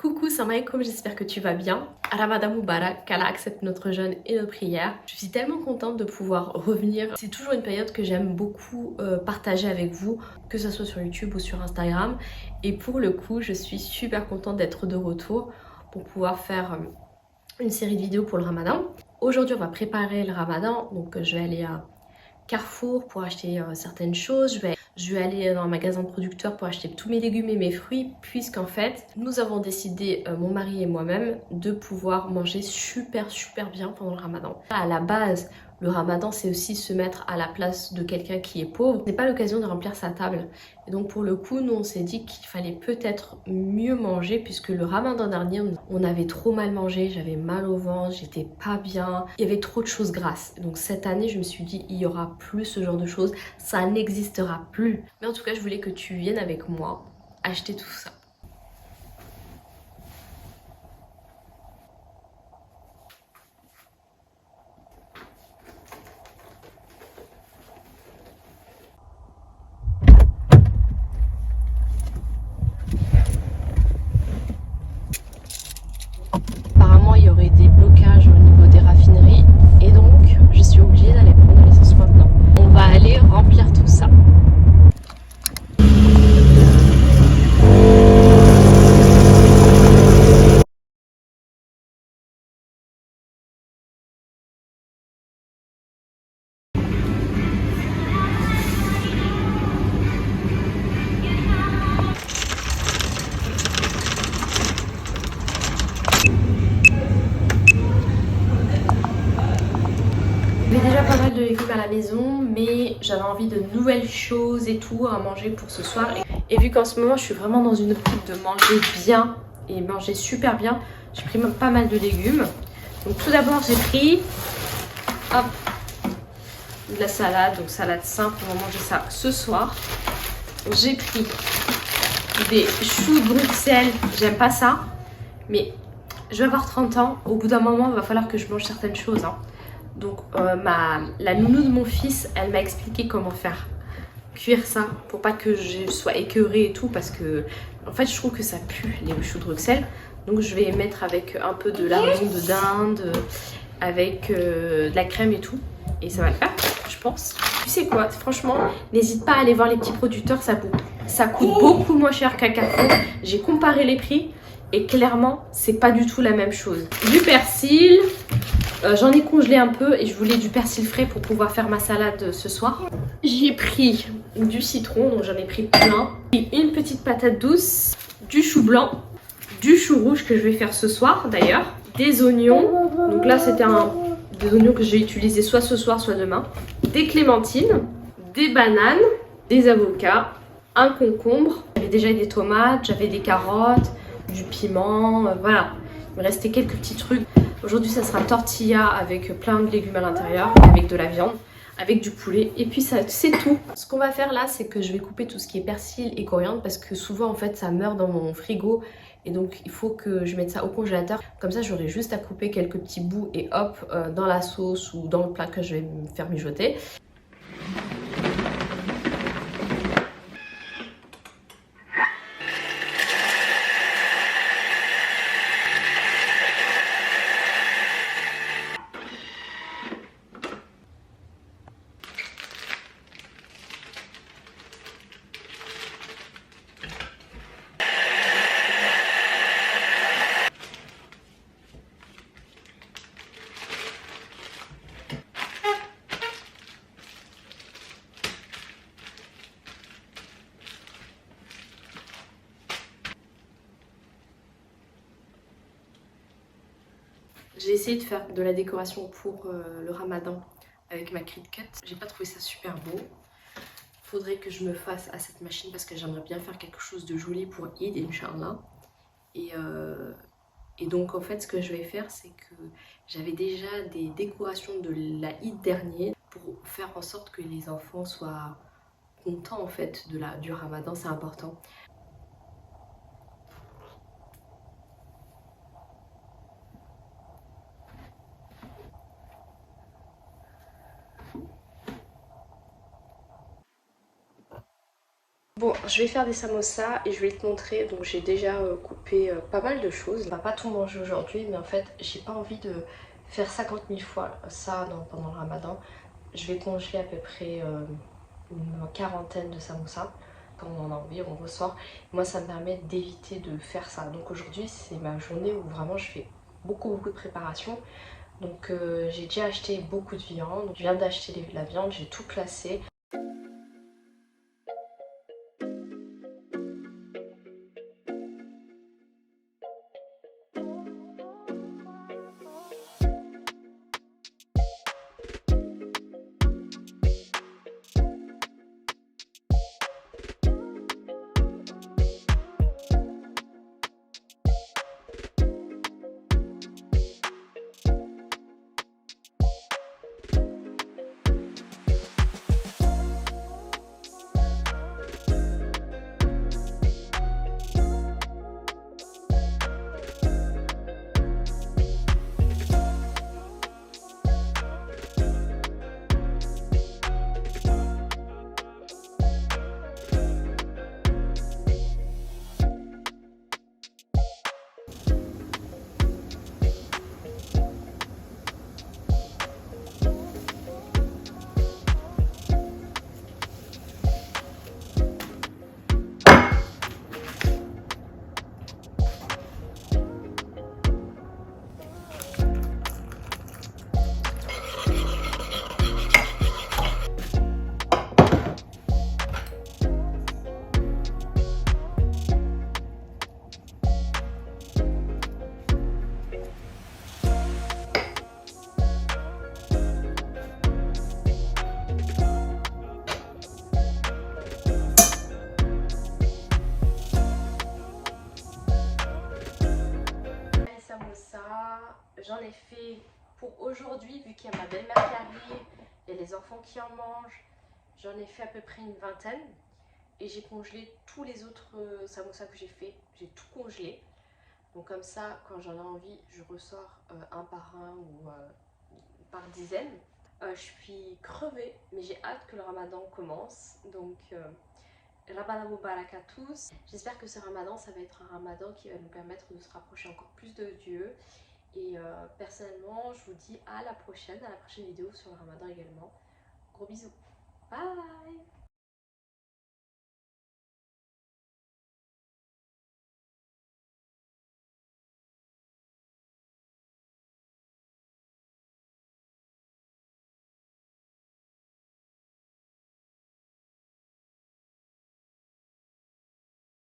Coucou, salam alaikum, j'espère que tu vas bien. Ramadan Moubarak, qu'Allah accepte notre jeûne et nos prières. Je suis tellement contente de pouvoir revenir. C'est toujours une période que j'aime beaucoup partager avec vous, que ce soit sur YouTube ou sur Instagram. Et pour le coup, je suis super contente d'être de retour pour pouvoir faire une série de vidéos pour le Ramadan. Aujourd'hui, on va préparer le Ramadan, donc je vais aller à Carrefour pour acheter certaines choses. Je vais aller dans un magasin de producteurs pour acheter tous mes légumes et mes fruits, puisqu'en fait, nous avons décidé, mon mari et moi-même, de pouvoir manger super bien pendant le Ramadan. À la base, le Ramadan, c'est aussi se mettre à la place de quelqu'un qui est pauvre. C'est pas l'occasion de remplir sa table. Et donc pour le coup, nous on s'est dit qu'il fallait peut-être mieux manger, puisque le Ramadan dernier, on avait trop mal mangé, j'avais mal au ventre, j'étais pas bien, il y avait trop de choses grasses. Donc cette année, je me suis dit, il y aura plus ce genre de choses, ça n'existera plus. Mais en tout cas, je voulais que tu viennes avec moi acheter tout ça. Apparemment, il y aurait des blocages au niveau des raffineries et donc je suis obligée d'aller prendre l'essence maintenant. On va aller remplir tout ça. J'avais déjà pas mal de légumes à la maison, mais j'avais envie de nouvelles choses et tout à manger pour ce soir. Et vu qu'en ce moment je suis vraiment dans une optique de manger bien et manger super bien, j'ai pris pas mal de légumes. Donc tout d'abord j'ai pris hop, de la salade, donc salade simple, on va manger ça ce soir. J'ai pris des choux de Bruxelles, j'aime pas ça, mais je vais avoir 30 ans, au bout d'un moment il va falloir que je mange certaines choses, hein. Donc la nounou de mon fils, elle m'a expliqué comment faire cuire ça pour pas que je sois écœurée et tout, parce que en fait je trouve que ça pue les choux de Bruxelles. Donc je vais mettre avec un peu de lardon de dinde, avec de la crème et tout, et ça va le faire, je pense. Tu sais quoi, franchement, n'hésite pas à aller voir les petits producteurs, ça coûte beaucoup moins cher qu'à Carrefour. J'ai comparé les prix et clairement c'est pas du tout la même chose. Du persil. J'en ai congelé un peu et je voulais du persil frais pour pouvoir faire ma salade ce soir. J'ai pris du citron, donc j'en ai pris plein. Une petite patate douce, du chou blanc, du chou rouge que je vais faire ce soir d'ailleurs. Des oignons, donc là c'était des oignons que j'ai utilisés soit ce soir soit demain. Des clémentines, des bananes, des avocats, un concombre. J'avais déjà des tomates, j'avais des carottes, du piment, voilà. Il me restait quelques petits trucs. Aujourd'hui, ça sera tortilla avec plein de légumes à l'intérieur, avec de la viande, avec du poulet. Et puis, c'est tout. Ce qu'on va faire là, c'est que je vais couper tout ce qui est persil et coriandre parce que souvent, en fait, ça meurt dans mon frigo. Et donc, il faut que je mette ça au congélateur. Comme ça, j'aurai juste à couper quelques petits bouts et hop, dans la sauce ou dans le plat que je vais me faire mijoter. J'ai essayé de faire de la décoration pour le Ramadan avec ma Kit Kat. J'ai pas trouvé ça super beau. Faudrait que je me fasse à cette machine parce que j'aimerais bien faire quelque chose de joli pour Eid, Inch'Allah. Et donc en fait ce que je vais faire, c'est que j'avais déjà des décorations de la Eid dernier pour faire en sorte que les enfants soient contents en fait du Ramadan, c'est important. Bon, je vais faire des samosas et je vais te montrer. Donc j'ai déjà coupé pas mal de choses. On va pas tout manger aujourd'hui, mais en fait j'ai pas envie de faire 50 000 fois ça pendant le ramadan. Je vais congeler à peu près une quarantaine de samosas. Quand on en a envie, on ressort. Moi ça me permet d'éviter de faire ça. Donc aujourd'hui c'est ma journée où vraiment je fais beaucoup de préparation. Donc j'ai déjà acheté beaucoup de viande. Je viens d'acheter la viande, j'ai tout classé. J'en ai fait pour aujourd'hui, vu qu'il y a ma belle-mère qui arrive et les enfants qui en mangent. J'en ai fait à peu près une vingtaine et j'ai congelé tous les autres samosas que j'ai fait. J'ai tout congelé. Donc comme ça, quand j'en ai envie, je ressors un par un ou par dizaines. Je suis crevée, mais j'ai hâte que le ramadan commence. Donc Ramadan Mubarak à tous. J'espère que ce ramadan, ça va être un ramadan qui va nous permettre de se rapprocher encore plus de Dieu. Et personnellement, je vous dis à la prochaine vidéo sur le ramadan également. Gros bisous. Bye!